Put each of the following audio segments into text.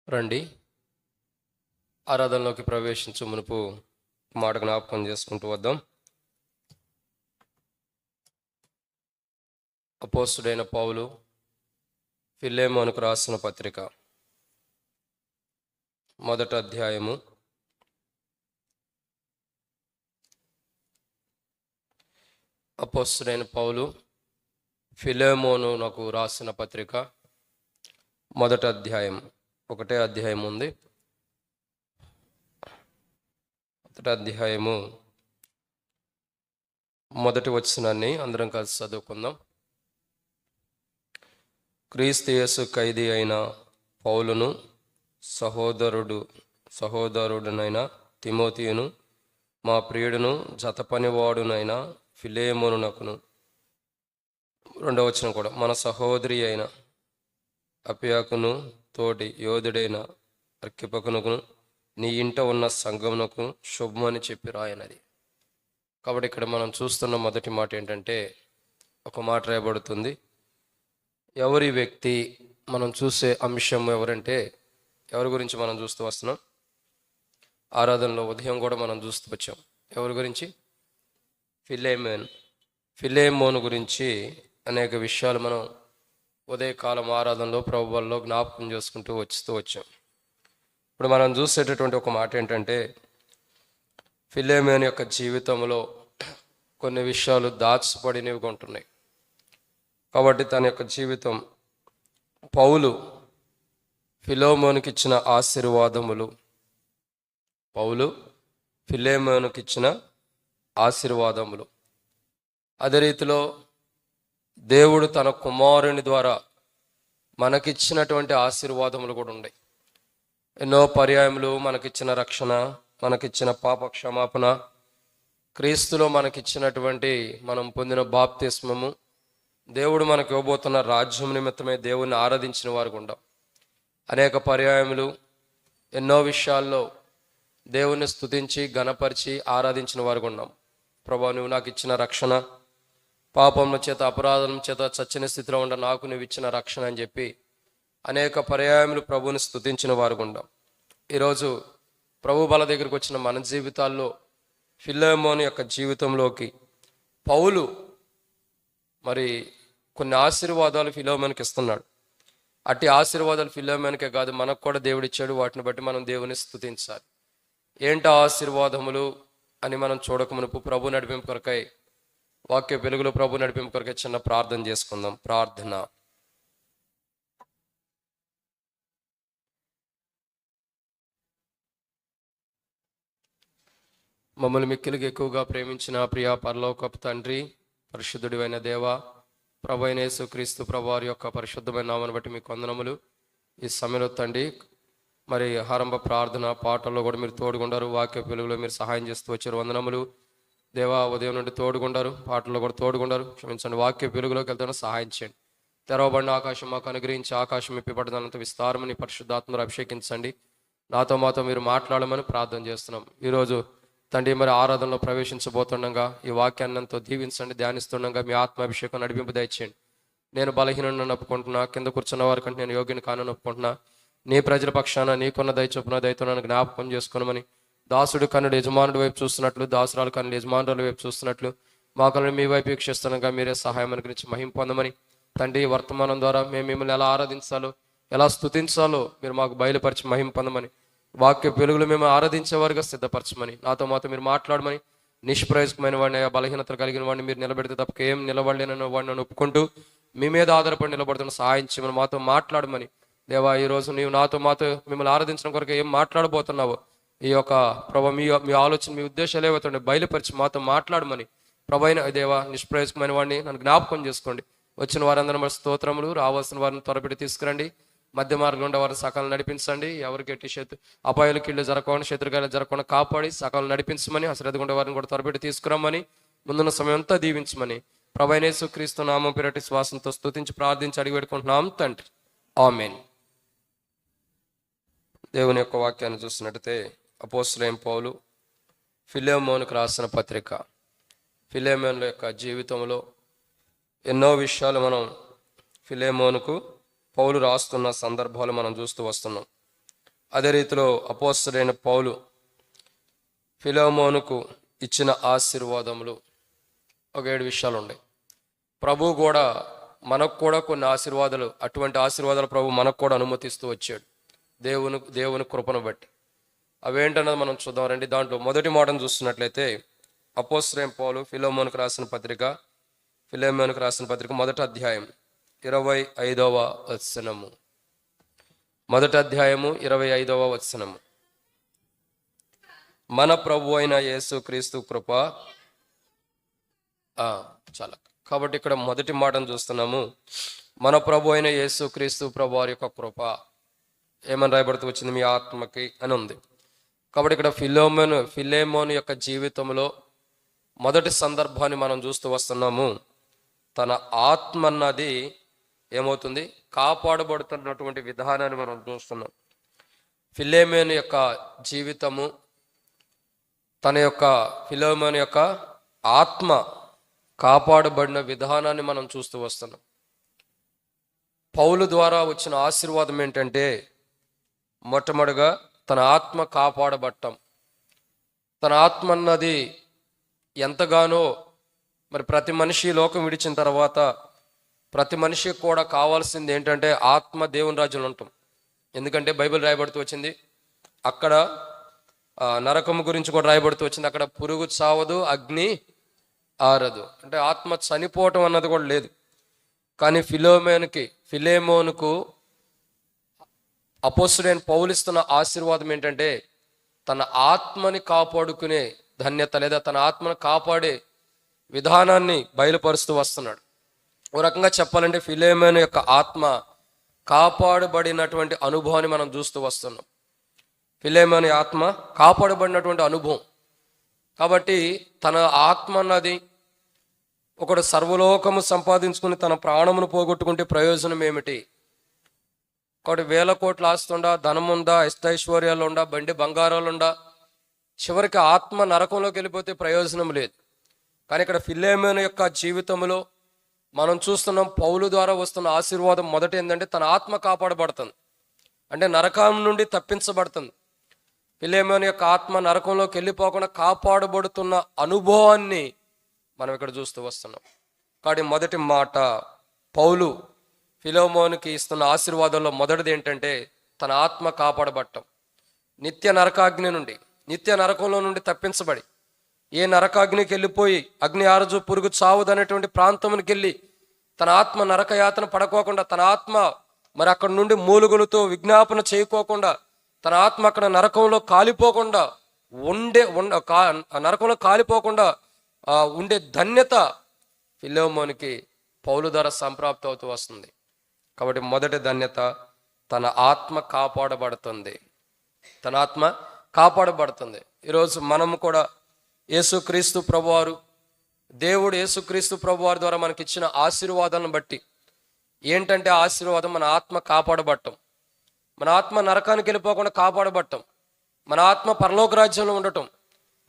రండి, ఆరాధనలోకి ప్రవేశించు మునుపు మాట జ్ఞాపకం చేసుకుంటూ వద్దాం. అపోస్తుడైన పౌలు ఫిలేమోనుకు రాసిన పత్రిక మొదటి అధ్యాయము అపోస్తుడైన పౌలు ఫిలేమోనుకు రాసిన పత్రిక మొదటి అధ్యాయం, ఒకటే అధ్యాయం ఉంది. మొదటి అధ్యాయము మొదటి వచనాన్ని అందరం కలిసి చదువుకుందాం. క్రీస్తు యేసు ఖైదీ అయిన పౌలును, సహోదరుడునైన తిమోతియును, మా ప్రియుడును జతపనివాడునైన ఫిలేమోనునకును. రెండవ వచనం కూడా, మన సహోదరి అయిన అపియాకును తోటి యోధుడైన అర్కిపకునకును నీ ఇంట ఉన్న సంఘమునకు శుభమని చెప్పి రాయనది. కాబట్టి ఇక్కడ మనం చూస్తున్న మొదటి మాట ఏంటంటే, ఒక మాట రాయబడుతుంది. ఎవరి వ్యక్తి? మనం చూసే అంశం ఎవరంటే, ఎవరి గురించి మనం చూస్తూ వస్తున్నాం? ఆరాధనలో ఉదయం కూడా మనం చూస్తూ వచ్చాం. ఎవరి గురించి? ఫిలేమోను గురించి అనేక విషయాలు మనం ఉదయకాలం ఆరాధనలో ప్రభువుల్లో జ్ఞాపకం చేసుకుంటూ వచ్చాం. ఇప్పుడు మనం చూసేటటువంటి ఒక మాట ఏంటంటే, ఫిలేమోను యొక్క జీవితంలో కొన్ని విషయాలు దాచబడినవి ఉంటున్నాయి. కాబట్టి తన యొక్క జీవితం, పౌలు ఫిలేమోనుకి ఇచ్చిన ఆశీర్వాదములు, పౌలు ఫిలేమోనుకి ఇచ్చిన ఆశీర్వాదములు, అదే రీతిలో దేవుడు తన కుమారుని ద్వారా మనకిచ్చినటువంటి ఆశీర్వాదములు కూడా ఉన్నాయి. ఎన్నో పర్యాయములు మనకిచ్చిన రక్షణ, మనకిచ్చిన పాప క్షమాపణ, క్రీస్తులో మనకిచ్చినటువంటి మనం పొందిన బాప్తిస్మము, దేవుడు మనకు ఇవ్వబోతున్న రాజ్యం నిమిత్తమే దేవుణ్ణి ఆరాధించిన వారు గుండా అనేక పర్యాయములు ఎన్నో విషయాల్లో దేవుణ్ణి స్తుతించి ఘనపరిచి ఆరాధించిన వారు ఉన్నాం. ప్రభువా, నువ్వు నాకు ఇచ్చిన రక్షణ, పాపముల చేత అపరాధం చేత చచ్చిన స్థితిలో ఉండ నాకు నువ్వు ఇచ్చిన రక్షణ అని చెప్పి అనేక పర్యాయములు ప్రభువుని స్తుతించిన వారు గుండాం. ఈరోజు ప్రభు బల దగ్గరికి వచ్చిన మన జీవితాల్లో ఫిలేమోను యొక్క జీవితంలోకి పౌలు మరి కొన్ని ఆశీర్వాదాలు ఫిలేమోనుకి ఇస్తున్నాడు. అట్టి ఆశీర్వాదాలు ఫిలేమోనుకే కాదు, మనకు కూడా దేవుడు ఇచ్చాడు. వాటిని బట్టి మనం దేవుని స్తుతించాలి. ఏంటా ఆశీర్వాదములు అని మనం చూడక మునుపు ప్రభు నడిపింపు కొరకై, వాక్య వెలుగులో ప్రభు నడిపింపు కొరకై చిన్న ప్రార్థన చేసుకుందాం. ప్రార్థన. మమ్మల్ని మిక్కిలిగా ఎక్కువగా ప్రేమించిన ప్రియా పరలోకపు తండ్రి, పరిశుద్ధుడివైన దేవ, ప్రభు అయిన యేసుక్రీస్తు ప్రభువారి యొక్క పరిశుద్ధమైన నామను బట్టి మీకు వందనములు. ఈ సమయంలో తండ్రి, మరి ఆరంభ ప్రార్థన పాటల్లో కూడా మీరు తోడుగుండారు, వాక్య వెలుగులో మీరు సహాయం చేస్తూ వచ్చారు. వందనములు దేవా. ఉదయం నుండి తోడుగుండారు, పాటల్లో కూడా తోడుగుండారు. క్షమించండి, వాక్య వెలుగులోకి వెళ్తాను సహాయం చేయండి. తెరవబడిన ఆకాశం మాకు అనుగ్రహించి, ఆకాశం ఇప్పిపడదానంత విస్తారమని పరిశుద్ధాత్మను అభిషేకించండి. నాతో మాతో మీరు మాట్లాడమని ప్రార్థన చేస్తున్నాం. ఈరోజు తండ్రి, మరి ఆరాధనలో ప్రవేశించబోతుండగా ఈ వాక్యాన్ని ఎంతో దీవించండి. ధ్యానిస్తుండగా మీ ఆత్మాభిషేకం నడిపింపు దయచేయండి. నేను బలహీనను ఒప్పుకుంటున్నా, కింద కూర్చున్న వారి కంటే నేను యోగ్యని కానని ఒప్పుకుంటున్నా. నీ ప్రజల పక్షాన నీకున్న దయచొప్పున దయతో నన్ను జ్ఞాపకం చేసుకోనమని, దాసుడు కన్నుడు యజమానుడి వైపు చూస్తున్నట్లు, దాసురాలు కన్నుడు యజమానుల వైపు చూస్తున్నట్లు మా కన్నులు మీ వైపు వీక్షిస్తుండగా మీరే సహాయం అనుగ్రహించి మహిమ పొందమని తండ్రి, వర్తమానం ద్వారా మేము మిమ్మల్ని ఎలా ఆరాధించాలో, ఎలా స్తుతించాలో మీరు మాకు బయలుపరిచి మహిమ పొందమని, వాక్య వెలుగులు మేము ఆరాధించేవారుగా సిద్ధపరచమని, నాతో మాతో మీరు మాట్లాడమని, నిష్ప్రయోజకమైన వాడిని, బలహీనతలు కలిగిన వాడిని మీరు నిలబెడితే తప్ప ఏం నిలబడలేనన్న వాడిని ఒప్పుకుంటూ మీ మీద ఆధారపడి నిలబడుతున్న సహాయం చేయమని, మాతో మాట్లాడమని. దేవా, ఈరోజు నీవు నాతో మాతో మిమ్మల్ని ఆరాధించడం కొరకు ఏం మాట్లాడబోతున్నావో ఈ యొక్క ప్రభు మీ ఆలోచన, మీ ఉద్దేశాలు ఏవైతే బయలుపరిచి మాతో మాట్లాడమని ప్రభు అయిన దేవా, నిష్ప్రయోజకమైన వాడిని నన్ను జ్ఞాపకం చేసుకోండి. వచ్చిన వారందరూ మరి స్తోత్రములు, రావాల్సిన వారిని త్వరపెట్టి తీసుకురండి. మధ్య మార్గంలో ఉండే వారిని సకాలం నడిపించండి. ఎవరికి ఎట్టి అపాయాలు కీళ్ళు జరగకుండా, శత్రుగాలు జరగకుండా కాపాడి సకాలం నడిపించమని, అశ్రద్ధ ఉండే వారిని కూడా త్వరపెట్టి తీసుకురమ్మని, ముందున్న సమయం అంతా దీవించమని ప్రభువైన యేసుక్రీస్తు నామం పేరటి శ్వాసంతో స్తుతించి ప్రార్థించి అడిగి పెట్టుకుంటున్నాం తండ్రి. ఆమేన్. దేవుని యొక్క వాక్యాన్ని చూసినట్టయితే, అపోస్తలుడైన పౌలు ఫిలేమోనుకు రాసిన పత్రిక. ఫిలేమోను యొక్క జీవితంలో ఎన్నో విషయాలు మనం ఫిలేమోనుకు పౌలు రాస్తున్న సందర్భాలు మనం చూస్తూ వస్తున్నాం. అదే రీతిలో అపోస్తలుడైన పౌలు ఫిలెమోనుకు ఇచ్చిన ఆశీర్వాదములు ఒక 7 విషయాలు ఉన్నాయి. ప్రభు కూడా మనకు కూడా కొన్ని ఆశీర్వాదాలు, అటువంటి ఆశీర్వాదాలు ప్రభు మనకు కూడా అనుమతిస్తూ వచ్చాడు దేవుని కృపను బట్టి. అవేంటన్నది మనం చూద్దాం రండి. దాంట్లో మొదటి మాటను చూస్తున్నట్లయితే అపోస్తలుడైన పౌలు ఫిలెమోనుకు రాసిన పత్రిక మొదటి అధ్యాయం 25వ వచనము. మొదటి అధ్యాయము 25వ వచనము. మన ప్రభు అయిన యేసు క్రీస్తు కృప. చాలా కాబట్టి ఇక్కడ మొదటి మాటను చూస్తున్నాము. మన ప్రభు అయిన యేసు క్రీస్తు ప్రభు వారి యొక్క కృప ఏమని రాయబడుతూ వచ్చింది? మీ ఆత్మకి అని ఉంది. కాబట్టి ఇక్కడ ఫిలెమోను యొక్క జీవితంలో మొదటి సందర్భాన్ని మనం చూస్తూ వస్తున్నాము. తన ఆత్మ అన్నది ఏమవుతుంది? కాపాడబడుతున్నటువంటి విధానాన్ని మనం చూస్తున్నాం. ఫిలెమోను యొక్క జీవితము, ఫిలెమోను యొక్క ఆత్మ కాపాడబడిన విధానాన్ని మనం చూస్తూ వస్తున్నాం. పౌలు ద్వారా వచ్చిన ఆశీర్వాదం ఏంటంటే, మొట్టమొదటిగా తన ఆత్మ కాపాడబడటం. తన ఆత్మ అన్నది ఎంతగానో మరి ప్రతి మనిషి లోకం విడిచిన తర్వాత ప్రతి మనిషికి కూడా కావాల్సింది ఏంటంటే ఆత్మ దేవుని రాజ్యంలో ఉంటాం. ఎందుకంటే బైబిల్ రాయబడుతూ వచ్చింది, అక్కడ నరకము గురించి కూడా రాయబడుతూ వచ్చింది. అక్కడ పురుగు చావదు, అగ్ని ఆరదు. అంటే ఆత్మ చనిపోవటం అన్నది కూడా లేదు. కానీ ఫిలెమోనుకు అపోస్తలుడైన పౌలు ఇస్తున్న ఆశీర్వాదం ఏంటంటే, తన ఆత్మని కాపాడుకునే ధన్యత లేదా తన ఆత్మను కాపాడే విధానాన్ని బయలుపరుస్తూ వస్తున్నాడు. ఓ రకంగా చెప్పాలంటే ఫిలెమోను యొక్క ఆత్మ కాపాడబడినటువంటి అనుభవాన్ని మనం చూస్తూ వస్తున్నాం. ఫిలెమోను ఆత్మ కాపాడబడినటువంటి అనుభవం. కాబట్టి తన ఆత్మ అన్నది, ఒకడు సర్వలోకము సంపాదించుకుని తన ప్రాణమును పోగొట్టుకుంటే ప్రయోజనం ఏమిటి? ఒకటి 1000 కోట్ల ఆస్తుండా, ధనముందా, ఇష్టైశ్వర్యాలు ఉండా, బండి బంగారాలు ఉండా, చివరికి ఆత్మ నరకంలోకి వెళ్ళిపోతే ప్రయోజనం లేదు. కానీ ఇక్కడ ఫిలెమోను యొక్క జీవితంలో మనం చూస్తున్నాం, పౌలు ద్వారా వస్తున్న ఆశీర్వాదం మొదట ఏంటంటే తన ఆత్మ కాపాడబడుతుంది, అంటే నరకం నుండి తప్పించబడుతుంది. ఫిలెమోను యొక్క ఆత్మ నరకంలోకి వెళ్ళిపోకుండా కాపాడబడుతున్న అనుభవాన్ని మనం ఇక్కడ చూస్తూ వస్తున్నాం. కాబట్టి మొదటి మాట, పౌలు ఫిలెమోనుకి ఇస్తున్న ఆశీర్వాదంలో మొదటిది ఏంటంటే తన ఆత్మ కాపాడబడటం. నిత్య నరకంలో నుండి తప్పించబడి, ఏ నరకాగ్నికి వెళ్ళిపోయి అగ్ని ఆరజు పురుగు చావదు అనేటువంటి ప్రాంతానికి వెళ్ళి తన ఆత్మ నరకయాతన పడుకోకుండా, తన ఆత్మ మరి అక్కడ నుండి మూలుగులతో విజ్ఞాపన చేయకోకుండా, తన ఆత్మ అక్కడ నరకంలో కాలిపోకుండా ఉండే ధన్యత ఫిలెమోనుకి పౌలు ద్వారా సంప్రాప్తి అవుతూ వస్తుంది. కాబట్టి మొదటి ధన్యత, తన ఆత్మ కాపాడబడుతుంది. ఈరోజు మనము కూడా యేసుక్రీస్తు ప్రభువారు, దేవుడు యేసుక్రీస్తు ప్రభువారి ద్వారా మనకిచ్చిన ఆశీర్వాదాలను బట్టి ఏంటంటే ఆశీర్వాదం మన ఆత్మ కాపాడబడటం, మన ఆత్మ నరకానికి వెళ్ళిపోకుండా కాపాడబడటం, మన ఆత్మ పరలోక రాజ్యంలో ఉండటం,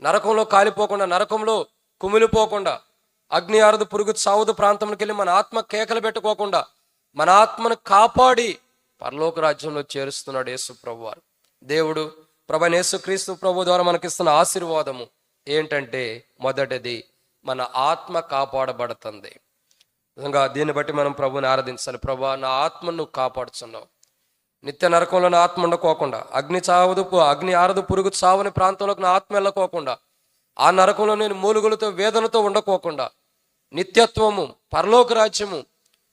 నరకంలో కాలిపోకుండా, నరకంలో కుమిలిపోకుండా, అగ్ని ఆరదు పురుగు చావదు ప్రాంతంలోకి వెళ్ళి మన ఆత్మ కేకలు పెట్టుకోకుండా మన ఆత్మను కాపాడి పరలోక రాజ్యంలో చేరుస్తున్నాడు యేసు ప్రభువారు. దేవుడు ప్రభు యేసుక్రీస్తు ప్రభు ద్వారా మనకిస్తున్న ఆశీర్వాదము ఏంటంటే మొదటిది, మన ఆత్మ కాపాడబడుతుంది. నిజంగా దీన్ని బట్టి మనం ప్రభుని ఆరాధించాలి. ప్రభు, నా ఆత్మను నువ్వు కాపాడుతున్నావు. నిత్య నరకంలో నా ఆత్మ ఉండకోకుండా, అగ్ని ఆరదు పురుగు చావని ప్రాంతంలోకి నా ఆత్మ వెళ్ళకోకుండా, ఆ నరకంలో నేను మూలుగులతో వేదనతో ఉండకోకుండా, నిత్యత్వము, పరలోక రాజ్యము,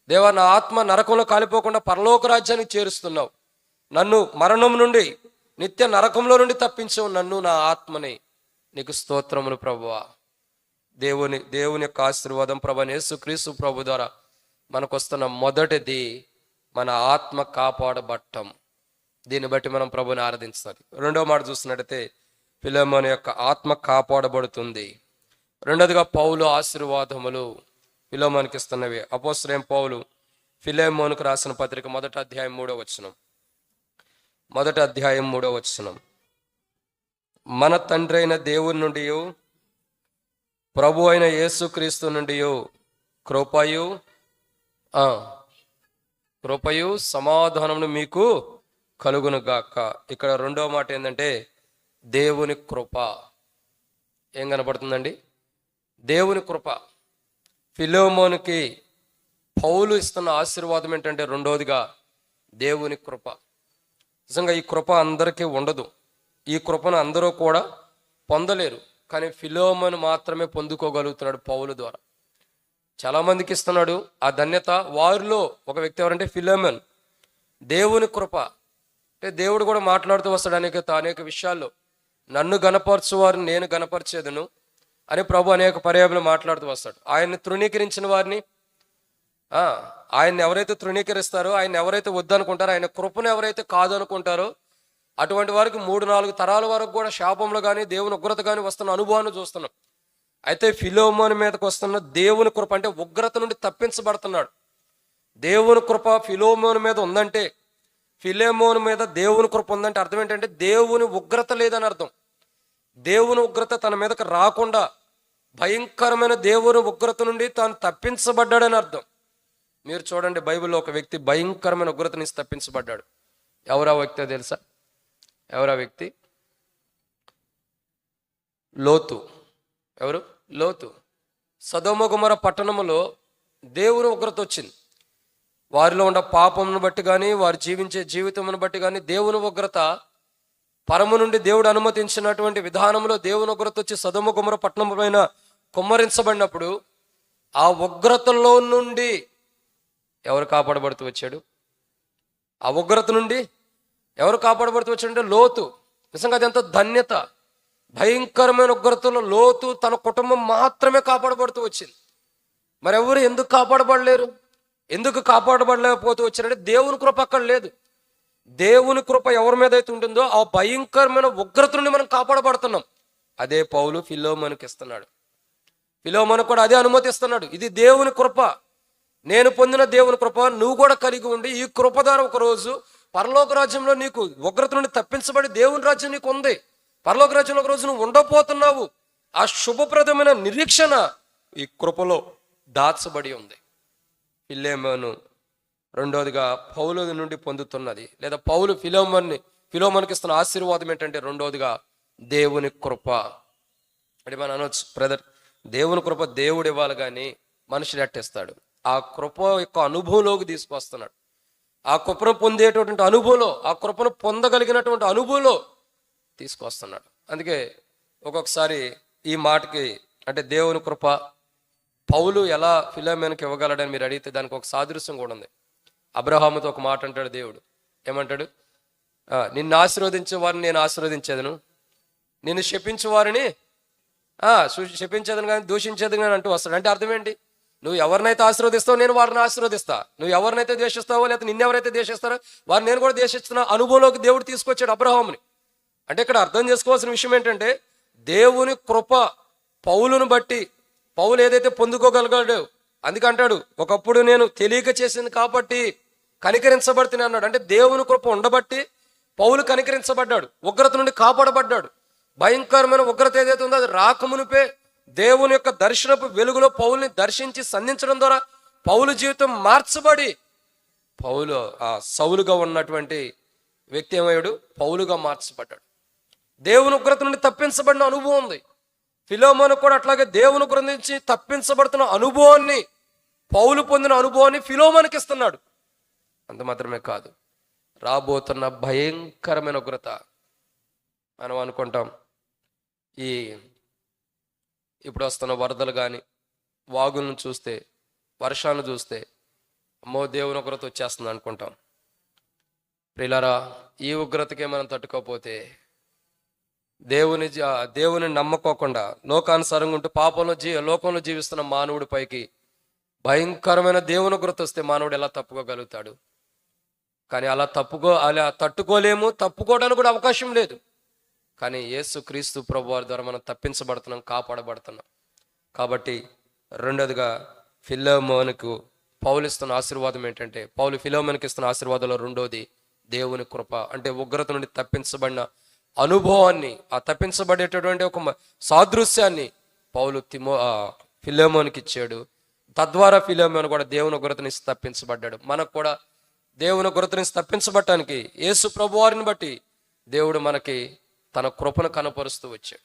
దేవా నా ఆత్మ నరకంలో కాలిపోకుండా పరలోక రాజ్యానికి చేరుస్తున్నావు. నన్ను మరణం నుండి, నిత్య నరకంలో నుండి తప్పించావు, నన్ను నా ఆత్మని. నీకు స్తోత్రములు ప్రభువా. దేవుని యొక్క ఆశీర్వాదం ప్రభు యేసుక్రీస్తు ప్రభు ద్వారా మనకు వస్తున్న మొదటిది మన ఆత్మ కాపాడబట్టం. దీన్ని బట్టి మనం ప్రభుని ఆరాధించాలి. రెండవ మాట చూస్తున్నట్టయితే ఫిలెమోను యొక్క ఆత్మ కాపాడబడుతుంది. రెండోదిగా పౌలు ఆశీర్వాదములు ఫిలెమోనుకి ఇస్తున్నవి. అపోస్తలుడైన పౌలు ఫిలెమోనుకు రాసిన పత్రిక మొదటి అధ్యాయం 3వ వచనం. మన తండ్రి అయిన దేవుని నుండి, ప్రభు అయిన యేసుక్రీస్తు నుండి కృపయు సమాధానమును మీకు కలుగును గాక. ఇక్కడ రెండో మాట ఏంటంటే దేవుని కృప. ఏం కనపడుతుందండి? దేవుని కృప. ఫిలోమోనుకి పౌలు ఇస్తున్న ఆశీర్వాదం ఏంటంటే రెండోదిగా దేవుని కృప. నిజంగా ఈ కృప అందరికీ ఉండదు, ఈ కృపను అందరూ కూడా పొందలేరు. కానీ ఫిలోమోను మాత్రమే పొందుకోగలుగుతున్నాడు పౌలు ద్వారా. చాలామందికి ఇస్తున్నాడు ఆ ధన్యత. వారిలో ఒక వ్యక్తి ఎవరంటే ఫిలోమోన్. దేవుని కృప అంటే దేవుడు కూడా మాట్లాడుతూ వస్తాడు అనేక విషయాల్లో. నన్ను గణపరచు వారిని నేను గణపరిచేదను అని ప్రభు అనేక పర్యాయాలు మాట్లాడుతూ వస్తాడు. ఆయన్ని తృణీకరించిన వారిని, ఆయన్ని ఎవరైతే తృణీకరిస్తారో, ఆయన ఎవరైతే వద్దనుకుంటారో, ఆయన కృపను ఎవరైతే కాదనుకుంటారో అటువంటి వారికి 3-4 తరాల వరకు కూడా శాపంలో కానీ దేవుని ఉగ్రత కానీ వస్తున్న అనుభవాన్ని చూస్తున్నాం. అయితే ఫిలోమోను మీదకి వస్తున్న దేవుని కృప అంటే ఉగ్రత నుండి తప్పించబడుతున్నాడు. దేవుని కృప ఫిలోమోను మీద ఉందంటే, ఫిలోమోను మీద దేవుని కృప ఉందంటే అర్థం ఏంటంటే దేవుని ఉగ్రత లేదని అర్థం. దేవుని ఉగ్రత తన మీదకి రాకుండా భయంకరమైన దేవుని ఉగ్రత నుండి తాను తప్పించబడ్డాడని అర్థం. మీరు చూడండి, బైబిల్లో ఒక వ్యక్తి భయంకరమైన ఉగ్రత నుంచి తప్పించబడ్డాడు. ఎవరా వ్యక్తి తెలుసా? ఎవరా వ్యక్తి? లోతు. ఎవరు? లోతు. సొదొమ గొమొర్రా పట్టణములో దేవుని ఉగ్రత వచ్చింది. వారిలో ఉన్న పాపమును బట్టి కానీ, వారు జీవించే జీవితమును బట్టి కానీ దేవుని ఉగ్రత, పరము నుండి దేవుడు అనుమతించినటువంటి విధానంలో దేవుని ఉగ్రత వచ్చి సొదొమ గొమొర్రా పట్టణం పైన కుమ్మరించబడినప్పుడు ఆ ఉగ్రతలో నుండి ఎవరు కాపాడబడుతూ వచ్చాడు? ఆ ఉగ్రత నుండి ఎవరు కాపాడబడుతూ వచ్చాడంటే లోతు. నిజంగా అది ఎంత ధన్యత! భయంకరమైన ఉగ్రతలో లోతు తన కుటుంబం మాత్రమే కాపాడబడుతూ వచ్చింది. మరెవరు ఎందుకు కాపాడబడలేరు? ఎందుకు కాపాడబడలేకపోతూ వచ్చారంటే దేవుని కృప అక్కడ లేదు. దేవుని కృప ఎవరి మీద అయితే ఉంటుందో ఆ భయంకరమైన ఉగ్రత నుండి మనం కాపాడబడుతున్నాం. అదే పౌలు ఫిలోమోనుకి ఇస్తున్నాడు. ఫిలోమోను కూడా అదే అనుమతిస్తున్నాడు. ఇది దేవుని కృప, నేను పొందిన దేవుని కృప, నువ్వు కూడా కలిగి ఉండి ఈ కృప ద్వారా ఒకరోజు పరలోక రాజ్యంలో నీకు ఉగ్రత నుండి తప్పించబడి దేవుని రాజ్యం నీకు ఉంది. పరలోక రాజ్యంలో ఒక రోజు నువ్వు ఉండబోతున్నావు. ఆ శుభప్రదమైన నిరీక్షణ ఈ కృపలో దాచబడి ఉంది. ఫిలోమోను రెండోదిగా పౌలు నుండి పొందుతున్నది, లేదా పౌలు ఫిలోమోనుకి ఇస్తున్న ఆశీర్వాదం ఏంటంటే రెండోదిగా దేవుని కృప. అంటే మనం అనొచ్చు, బ్రదర్, దేవుని కృప దేవుడు ఇవ్వాలి కానీ మనుషులు ఎట్టేస్తాడు. ఆ కృప యొక్క అనుభవంలోకి తీసుకొస్తున్నాడు. ఆ కృపను పొందేటటువంటి అనుభవంలో, ఆ కృపను పొందగలిగినటువంటి అనుభవంలో తీసుకొస్తున్నాడు. అందుకే ఒక్కొక్కసారి ఈ మాటకి అంటే దేవుని కృప పౌలు ఎలా ఫిలోమోనుకి ఇవ్వగలడని మీరు అడిగితే దానికి ఒక సాదృశ్యం కూడా ఉంది. అబ్రహాముతో ఒక మాట అంటాడు దేవుడు. ఏమంటాడు? నిన్ను ఆశీర్వదించే వారిని నేను ఆశీర్వదించేదను, నిన్ను శపించే వారిని శపించేదని కానీ దూషించేదని కానీ అంటూ వస్తాడు. అంటే అర్థం ఏంటి? నువ్వు ఎవరినైతే ఆశీర్వదిస్తావో నేను వారిని ఆశీర్వదిస్తా, నువ్వు ఎవరినైతే ద్వేషిస్తావో లేకపోతే నిన్నెవరైతే ద్వేషిస్తారో వారిని నేను కూడా ద్వేషిస్తున్నా అనుభవంలోకి దేవుడు తీసుకొచ్చాడు అబ్రహాముని. అంటే ఇక్కడ అర్థం చేసుకోవాల్సిన విషయం ఏంటంటే దేవుని కృప పౌలును బట్టి పౌలు ఏదైతే పొందుకోగలిగాడో, అందుకంటాడు ఒకప్పుడు నేను తెలియక చేసింది కాబట్టి కనికరించబడుతున్నా అన్నాడు. అంటే దేవుని కృప ఉండబట్టి పౌలు కనికరించబడ్డాడు, ఉగ్రత నుండి కాపాడబడ్డాడు. భయంకరమైన ఉగ్రత ఏదైతే ఉందో అది రాకమునిపే దేవుని యొక్క దర్శనపు వెలుగులో పౌలుని దర్శించి సంధించడం ద్వారా పౌలు జీవితం మార్చబడి పౌలు సౌలుగా ఉన్నటువంటి వ్యక్తి ఏమయ్యాడు? పౌలుగా మార్చబడ్డాడు. దేవుని ఉగ్రత నుండి తప్పించబడిన అనుభవం ఉంది. ఫిలోమోను కూడా అట్లాగే దేవుని ఉగ్రత నుంచి తప్పించబడుతున్న అనుభవాన్ని, పౌలు పొందిన అనుభవాన్ని ఫిలోమోనుకి ఇస్తున్నాడు. అంత మాత్రమే కాదు, రాబోతున్న భయంకరమైన ఉగ్రత మనం అనుకుంటాం. ఇప్పుడు వస్తున్న వరదలు కానీ, వాగులను చూస్తే, వర్షాలను చూస్తే అమ్మో దేవుని ఉగ్రత వచ్చేస్తుంది అనుకుంటాం. ప్రియులారా, ఈ ఉగ్రతకే మనం తట్టుకోకపోతే దేవుని నమ్మకోకుండా లోకానుసారంగా ఉంటూ లోకంలో జీవిస్తున్న మానవుడి పైకి భయంకరమైన దేవుని ఉగ్రత వస్తే మానవుడు ఎలా తప్పుకోగలుగుతాడు? కానీ అలా తట్టుకోలేము, తప్పుకోవడానికి కూడా అవకాశం లేదు. కానీ యేసు క్రీస్తు ప్రభువారి ద్వారా మనం తప్పించబడుతున్నాం, కాపాడబడుతున్నాం. కాబట్టి రెండోదిగా ఫిలోమోనుకు పౌలు ఇస్తున్న ఆశీర్వాదం ఏంటంటే, పౌలు ఫిలోమోనుకి ఇస్తున్న ఆశీర్వాదంలో రెండోది దేవుని కృప. అంటే ఉగ్రత నుండి తప్పించబడిన అనుభవాన్ని, ఆ తప్పించబడేటటువంటి ఒక సాదృశ్యాన్ని పౌలు ఫిలోమోనుకి ఇచ్చాడు. తద్వారా ఫిలోమోను కూడా దేవుని ఉగ్రత నుంచి తప్పించబడ్డాడు. మనకు కూడా దేవుని ఉగ్రత నుంచి తప్పించబట్టానికి యేసు ప్రభువారిని బట్టి దేవుడు మనకి తన కృపను కనపరుస్తూ వచ్చాడు.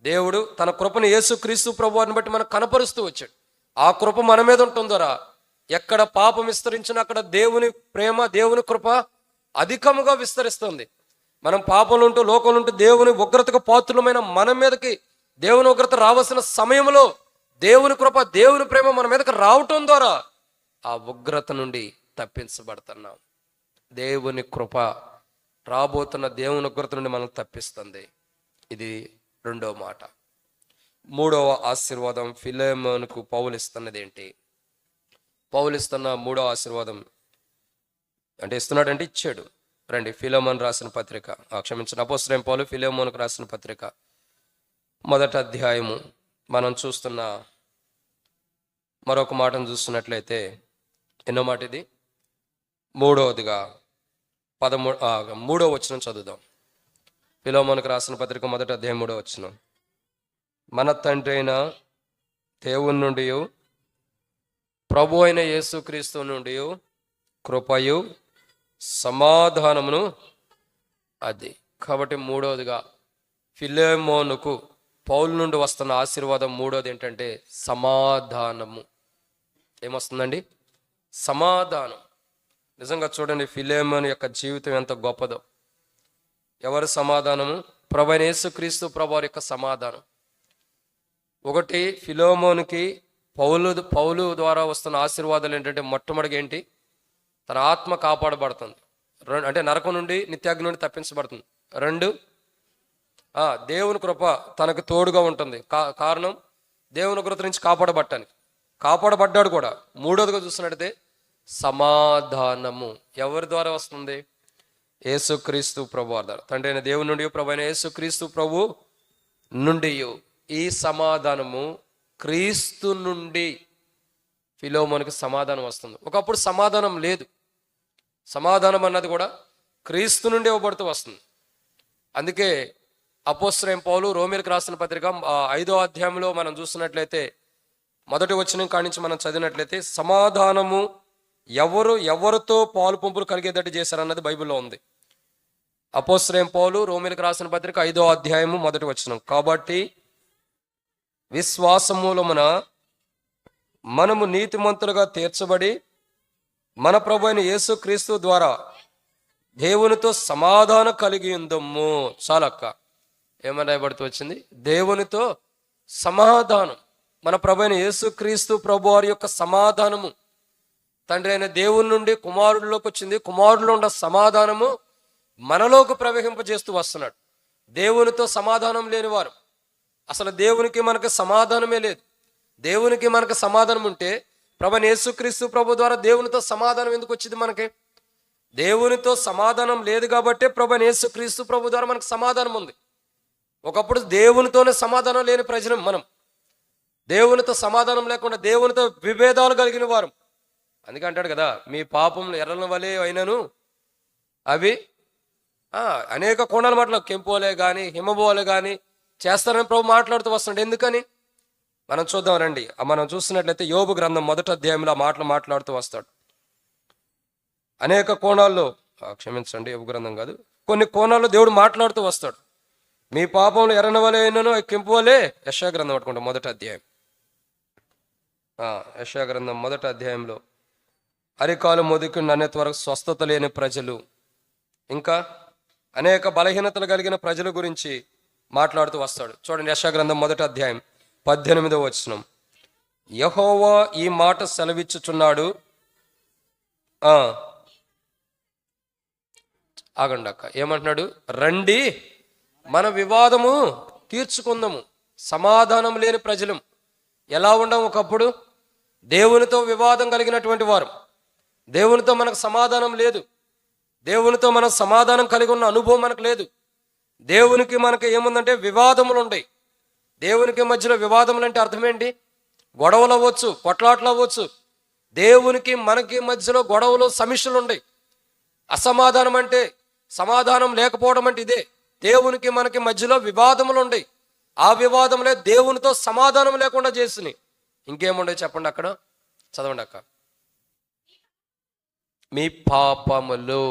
దేవుడు తన కృపను యేసు క్రీస్తు ప్రభువారిని బట్టి మనకు కనపరుస్తూ వచ్చాడు. ఆ కృప మన మీద ఉంటుందరా. ఎక్కడ పాపం విస్తరించినా అక్కడ దేవుని ప్రేమ, దేవుని కృప అధికముగా విస్తరిస్తుంది. మనం పాపంలో ఉంటూ, లోకంలో ఉంటూ దేవుని ఉగ్రతకు పాత్రులమైన మన మీదకి దేవుని ఉగ్రత రావాల్సిన సమయంలో దేవుని కృప, దేవుని ప్రేమ మన మీదకి రావటం ద్వారా ఆ ఉగ్రత నుండి తప్పించబడుతున్నాం. దేవుని కృప రాబోతున్న దేవుని ఉగ్రత నుండి మనం తప్పిస్తుంది. ఇది రెండో మాట. మూడవ ఆశీర్వాదం ఫిలెమోనుకు పౌలు ఇస్తున్నది ఏంటి? పౌలు ఇస్తున్న మూడో ఆశీర్వాదం అంటే ఇస్తున్నాడంటే ఇచ్చాడు. రండి, ఫిలెమోను రాసిన పత్రిక, క్షమించిన అపోస్తలుడైన పౌలు ఫిలెమోనుకు రాసిన పత్రిక 1వ అధ్యాయము మనం చూస్తున్న మరొక మాటను చూస్తున్నట్లయితే, ఎన్నో మాట ఇది? మూడవదిగా 3వ వచనం చదువుదాం. ఫిలెమోనుకు రాసిన పత్రిక 1వ అధ్యాయం 3వ వచనం. మన తండ్రి అయిన దేవుని నుండి, ప్రభు అయిన యేసుక్రీస్తు నుండి కృపయు సమాధానమును అది. కాబట్టి మూడవదిగా ఫిలెమోనుకు పౌలు నుండి వస్తున్న ఆశీర్వాదం మూడోది ఏంటంటే సమాధానము. ఏమొస్తుందండి? సమాధానం. నిజంగా చూడండి, ఫిలెమోను యొక్క జీవితం ఎంత గొప్పదో. ఎవరి సమాధానము? ప్రభు అయిన యేసుక్రీస్తు ప్రభువారి యొక్క సమాధానం. ఒకటి, ఫిలెమోనుకి పౌలు ద్వారా వస్తున్న ఆశీర్వాదాలు ఏంటంటే, మొట్టమొదటిగా ఏంటి? తన ఆత్మ కాపాడబడుతుంది, అంటే నరకం నుండి, నిత్యాగ్ని నుండి తప్పించబడుతుంది. 2, దేవుని కృప తనకు తోడుగా ఉంటుంది. కారణం దేవుని కృప నుంచి కాపాడబడ్డాడు కూడా. మూడోదిగా చూస్తున్నట్టయితే సమాధానము ఎవరి ద్వారా వస్తుంది? యేసుక్రీస్తు ప్రభు ద్వారా. తండ్రి అయిన దేవుని నుండి, ప్రభు అయిన యేసుక్రీస్తు ప్రభు నుండి ఈ సమాధానము క్రీస్తు నుండి ఫిలెమోనుకి సమాధానం వస్తుంది. ఒకప్పుడు సమాధానం లేదు. సమాధానం అన్నది కూడా క్రీస్తు నుండి ఇవ్వబడుతూ వస్తుంది. అందుకే అపోస్తలుడైన పౌలు రోమీయులకు రాసిన పత్రిక 5వ అధ్యాయంలో మనం చూస్తున్నట్లయితే, 1వ వచనం కాడి నుంచి మనం చదివినట్లయితే, సమాధానము ఎవరితో పాలు పంపులు కలిగేటట్టు చేశారన్నది బైబిల్లో ఉంది. అపోస్తలుడైన పౌలు రోమీయులకు రాసిన పత్రిక 5వ అధ్యాయము 1వ వచనం. కాబట్టి విశ్వాసమూలమున మనము నీతిమంతులుగా తీర్చబడి మన ప్రభు అయిన యేసుక్రీస్తు ద్వారా దేవునితో సమాధానం కలిగి ఉందము. చాలక్క, ఏమని రాయబడుతూ వచ్చింది? దేవునితో సమాధానం. మన ప్రభు అయిన యేసుక్రీస్తు ప్రభు వారి యొక్క సమాధానము తండ్రి అయిన దేవుని నుండి కుమారుడిలోకి వచ్చింది. కుమారుడిలో ఉన్న సమాధానము మనలోకి ప్రవేశింపజేస్తూ వస్తున్నాడు. దేవునితో సమాధానం లేనివారు, అసలు దేవునికి మనకు సమాధానమే లేదు. దేవునికి మనకు సమాధానం ఉంటే ప్రభు యేసుక్రీస్తు ప్రభు ద్వారా దేవునితో సమాధానం ఎందుకు వచ్చింది మనకి? దేవునితో సమాధానం లేదు కాబట్టి ప్రభు యేసుక్రీస్తు ప్రభు ద్వారా మనకు సమాధానం ఉంది. ఒకప్పుడు దేవునితోనే సమాధానం లేని ప్రజలు మనం. దేవునితో సమాధానం లేకుండా దేవునితో విభేదాలు కలిగిన వారు. అందుకే అంటాడు కదా, మీ పాపములు ఎర్రల వలె అయినను అవి అనేక కోణాల మాటలు కెంపోలే కానీ హిమబోలే కానీ చేస్తారని ప్రభు మాట్లాడుతూ వస్తున్నాడు. ఎందుకని మనం చూద్దాం రండి. మనం చూస్తున్నట్లయితే యోబు గ్రంథం 1వ అధ్యాయంలో మాట్లాడుతూ వస్తాడు. అనేక కోణాల్లో, క్షమించండి, యోబు గ్రంథం కాదు, కొన్ని కోణాల్లో దేవుడు మాట్లాడుతూ వస్తాడు. మీ పాపంలో ఎర్రని వలె అయినను కెంపు వలె. యెషయా గ్రంథం పట్టుకుంటాం 1వ అధ్యాయం. యెషయా గ్రంథం 1వ అధ్యాయంలో అరికాలు మొదటి అన్నిటి వరకు స్వస్థత లేని ప్రజలు, ఇంకా అనేక బలహీనతలు కలిగిన ప్రజల గురించి మాట్లాడుతూ వస్తాడు. చూడండి, యెషయా గ్రంథం 1వ అధ్యాయం 18వ వచనం. యెహోవా ఈ మాట సెలవిచ్చుచున్నాడు. ఆగండి అక్క, ఏమంటున్నాడు? రండి మన వివాదము తీర్చుకుందాము. సమాధానం లేని ప్రజలు ఎలా ఉండం? ఒకప్పుడు దేవునితో వివాదం కలిగినటువంటి వారు. దేవునితో మనకు సమాధానం లేదు. దేవునితో మనకు సమాధానం కలిగి ఉన్న అనుభవం మనకు లేదు. దేవునికి మనకు ఏముందంటే వివాదములు ఉంటాయి. దేవునికి మధ్యలో వివాదములు అంటే అర్థం ఏంటి? గొడవలు అవ్వచ్చు, కొట్లాట్లు అవ్వచ్చు. దేవునికి మనకి మధ్యలో గొడవలు, సమస్యలు ఉన్నాయి. అసమాధానం అంటే, సమాధానం లేకపోవడం అంటే ఇదే. దేవునికి మనకి మధ్యలో వివాదములు ఉన్నాయి. ఆ వివాదములే దేవునితో సమాధానం లేకుండా చేస్తున్నాయి. ఇంకేముండే చెప్పండి అక్కడ, చదవండి అక్క. మీ పాపములు.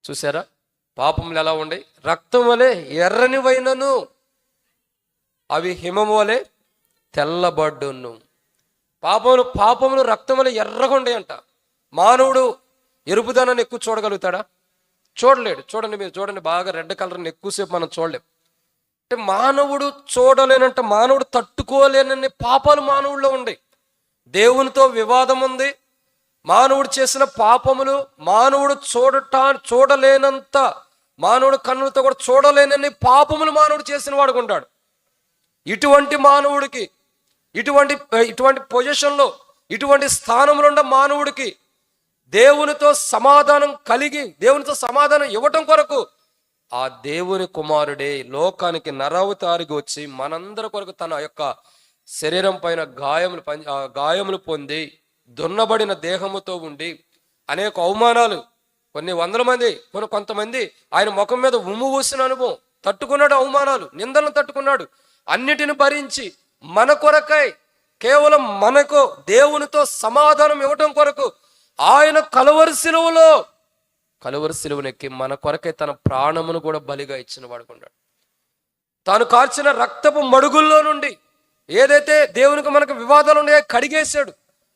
చూసారా, పాపములు ఎలా ఉండే? రక్తం వలె ఎర్రనివైనను అవి హిమము వలె తెల్లబడ్డును. పాపములు రక్తం వలె ఎర్రగా ఉండేయంట. మానవుడు ఎరుపుదనాన్ని ఎక్కువ చూడగలుగుతాడా? చూడలేడు. చూడండి, మీరు చూడండి, బాగా రెడ్ కలర్ని ఎక్కువసేపు మనం చూడలేం. అంటే మానవుడు చూడలేనంట, మానవుడు తట్టుకోలేనన్ని పాపాలు మానవుల్లో ఉన్నాయి. దేవునితో వివాదం ఉంది. మానవుడు చేసిన పాపములు మానవుడు చూడలేనంత, మానవుడు కన్నులతో కూడా చూడలేనన్ని పాపములు మానవుడు చేసిన వాడుకుంటాడు. ఇటువంటి మానవుడికి, ఇటువంటి పొజిషన్లో, ఇటువంటి స్థానంలో ఉన్న మానవుడికి దేవునితో సమాధానం కలిగి, దేవునితో సమాధానం ఇవ్వటం కొరకు ఆ దేవుని కుమారుడే లోకానికి నరవతారికి వచ్చి మనందరి కొరకు తన యొక్క శరీరం పైన గాయములు పొంది దున్నబడిన దేహముతో ఉండి అనేక అవమానాలు, కొన్ని వందల మంది, కొంతమంది ఆయన ముఖం మీద ఉమ్ము ఊసిన అనుభవం, తట్టుకున్నాడు. అవమానాలు, నిందలను తట్టుకున్నాడు. అన్నిటిని భరించి మన కొరకై, కేవలం మనకు దేవునితో సమాధానం ఇవ్వటం కొరకు ఆయన కలువరి సిలువనెక్కి మన కొరకై తన ప్రాణమును కూడా బలిగా ఇచ్చిన వాడుకున్నాడు. తాను కార్చిన రక్తపు మడుగుల్లో నుండి ఏదైతే దేవునికి మనకు వివాదాలు ఉన్నాయో కడిగేశాడు.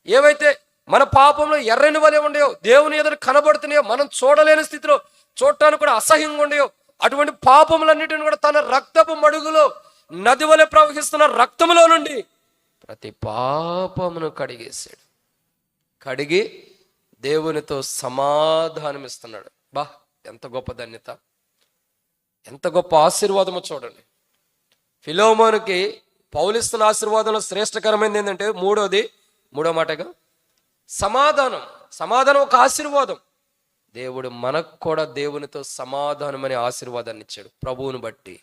ఏవైతే మన పాపంలో ఎర్రని వలె ఉండేవో, దేవుని ఎదురు కనబడుతున్నాయో, మనం చూడలేని స్థితిలో, చూడటానికి కూడా అసహ్యంగా ఉండేవో, అటువంటి పాపములన్నిటిని కూడా తన రక్తపు మడుగులో, నది వలె ప్రవహిస్తున్న రక్తములో నుండి ప్రతి పాపమును కడిగేశాడు. కడిగి దేవునితో సమాధానం ఇస్తున్నాడు. ఎంత గొప్ప ధన్యత, ఎంత గొప్ప ఆశీర్వాదమో చూడండి. ఫిలోమోనుకి పౌలిస్తున్న ఆశీర్వాదంలో శ్రేష్టకరమైనది ఏంటంటే మూడో మాటగా సమాధానం ఒక ఆశీర్వాదం. దేవుడు మనకు కూడా దేవునితో సమాధానం అనే ఆశీర్వాదాన్ని ఇచ్చాడు. ప్రభువుని బట్టి,